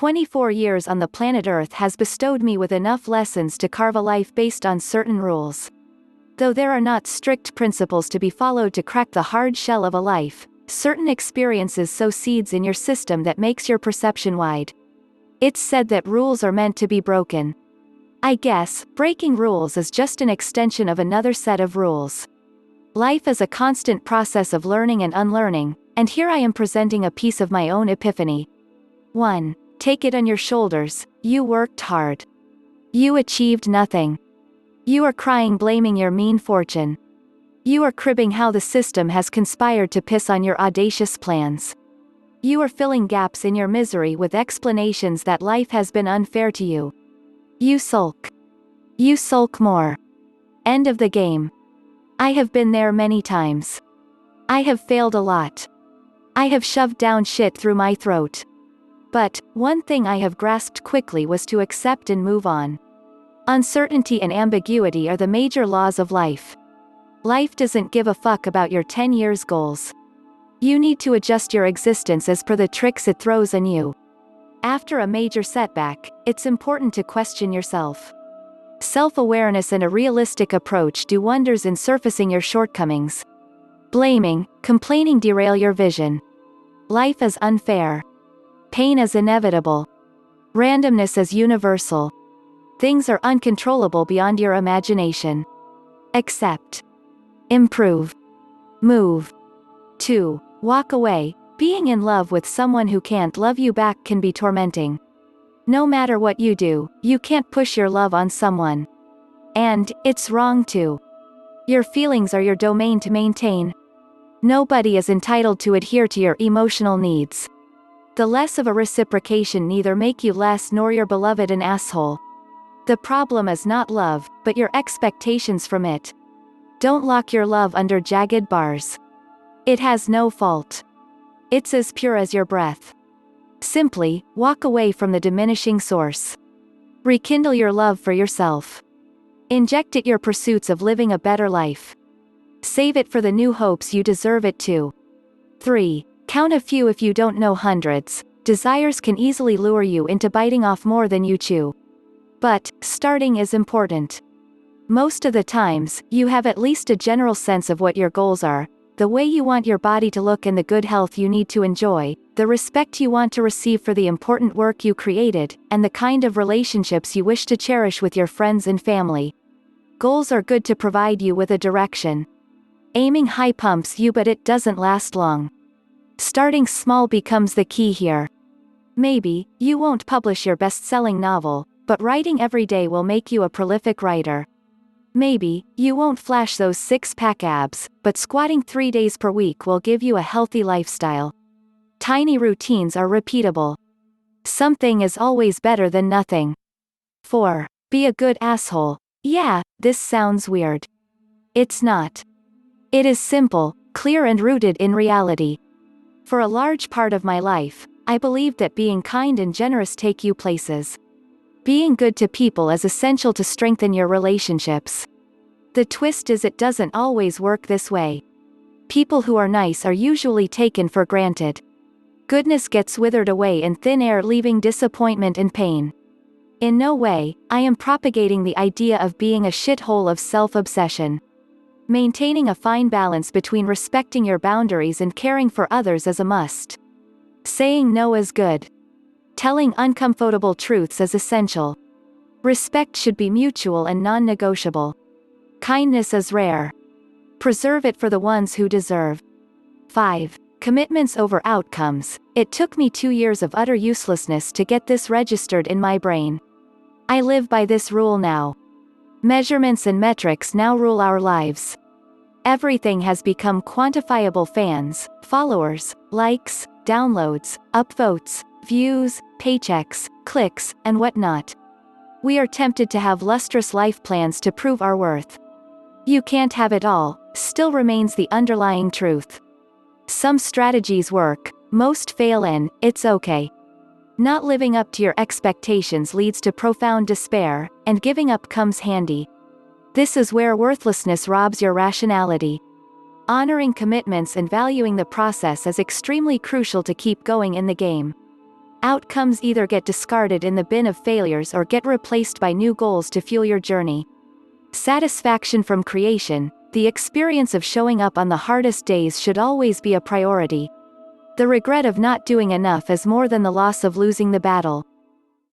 24 years on the planet Earth has bestowed me with enough lessons to carve a life based on certain rules. Though there are not strict principles to be followed to crack the hard shell of a life, certain experiences sow seeds in your system that makes your perception wide. It's said that rules are meant to be broken. I guess, breaking rules is just an extension of another set of rules. Life is a constant process of learning and unlearning, and here I am presenting a piece of my own epiphany. 1. Take it on your shoulders, you worked hard. You achieved nothing. You are crying blaming your mean fortune. You are cribbing how the system has conspired to piss on your audacious plans. You are filling gaps in your misery with explanations that life has been unfair to you. You sulk. You sulk more. End of the game. I have been there many times. I have failed a lot. I have shoved down shit through my throat. But, one thing I have grasped quickly was to accept and move on. Uncertainty and ambiguity are the major laws of life. Life doesn't give a fuck about your 10 years goals. You need to adjust your existence as per the tricks it throws on you. After a major setback, it's important to question yourself. Self-awareness and a realistic approach do wonders in surfacing your shortcomings. Blaming, complaining derail your vision. Life is unfair. Pain is inevitable. Randomness is universal. Things are uncontrollable beyond your imagination. Accept. Improve. Move. 2. Walk away. Being in love with someone who can't love you back can be tormenting. No matter what you do, you can't push your love on someone. And, it's wrong too. Your feelings are your domain to maintain. Nobody is entitled to adhere to your emotional needs. The less of a reciprocation neither make you less nor your beloved an asshole. The problem is not love, but your expectations from it. Don't lock your love under jagged bars. It has no fault. It's as pure as your breath. Simply, walk away from the diminishing source. Rekindle your love for yourself. Inject it your pursuits of living a better life. Save it for the new hopes you deserve it to. 3. Count a few if you don't know hundreds. Desires can easily lure you into biting off more than you chew. But, starting is important. Most of the times, you have at least a general sense of what your goals are, the way you want your body to look and the good health you need to enjoy, the respect you want to receive for the important work you created, and the kind of relationships you wish to cherish with your friends and family. Goals are good to provide you with a direction. Aiming high pumps you, but it doesn't last long. Starting small becomes the key here. Maybe, you won't publish your best-selling novel, but writing every day will make you a prolific writer. Maybe, you won't flash those six-pack abs, but squatting 3 days per week will give you a healthy lifestyle. Tiny routines are repeatable. Something is always better than nothing. 4. Be a good asshole. Yeah, this sounds weird. It's not. It is simple, clear and rooted in reality. For a large part of my life, I believed that being kind and generous take you places. Being good to people is essential to strengthen your relationships. The twist is it doesn't always work this way. People who are nice are usually taken for granted. Goodness gets withered away in thin air, leaving disappointment and pain. In no way, I am propagating the idea of being a shithole of self-obsession. Maintaining a fine balance between respecting your boundaries and caring for others is a must. Saying no is good. Telling uncomfortable truths is essential. Respect should be mutual and non-negotiable. Kindness is rare. Preserve it for the ones who deserve. 5. Commitments over outcomes. It took me 2 years of utter uselessness to get this registered in my brain. I live by this rule now. Measurements and metrics now rule our lives. Everything has become quantifiable: fans, followers, likes, downloads, upvotes, views, paychecks, clicks, and whatnot. We are tempted to have lustrous life plans to prove our worth. You can't have it all, still remains the underlying truth. Some strategies work, most fail, and it's okay. Not living up to your expectations leads to profound despair, and giving up comes handy. This is where worthlessness robs your rationality. Honoring commitments and valuing the process is extremely crucial to keep going in the game. Outcomes either get discarded in the bin of failures or get replaced by new goals to fuel your journey. Satisfaction from creation, the experience of showing up on the hardest days should always be a priority. The regret of not doing enough is more than the loss of losing the battle.